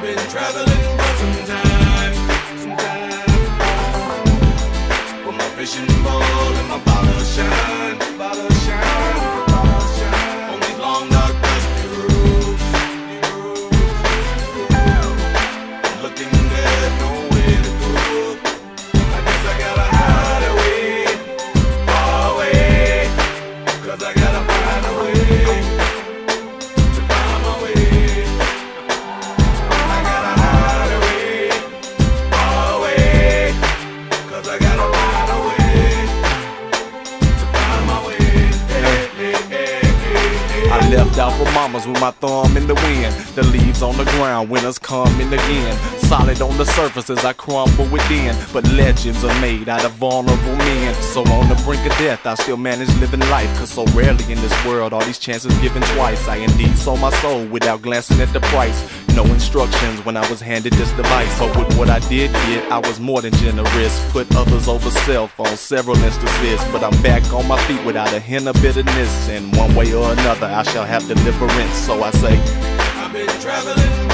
been traveling for some time. With my fishing pole and my bottle shine, bottle shine, bottle shine. On these long dark dusty roads, looking there's nowhere to go. I guess I gotta hide away, far away, 'cause I gotta find a way to find my way. I gotta hide away, far away, 'cause I gotta find a way to find my way. Hey, hey, hey, hey, hey. I left out for mamas with my thumb in the wind. The leaves on the ground, winter's coming again. Solid on the surface as I crumble within, but legends are made out of vulnerable men. So on the brink of death, I still manage living life, 'cause so rarely in this world are these chances given twice. I indeed sold my soul without glancing at the price. No instructions when I was handed this device, but with what I did get, I was more than generous. Put others over self on several instances, but I'm back on my feet without a hint of bitterness. And one way or another, I shall have deliverance. So I say, I've been traveling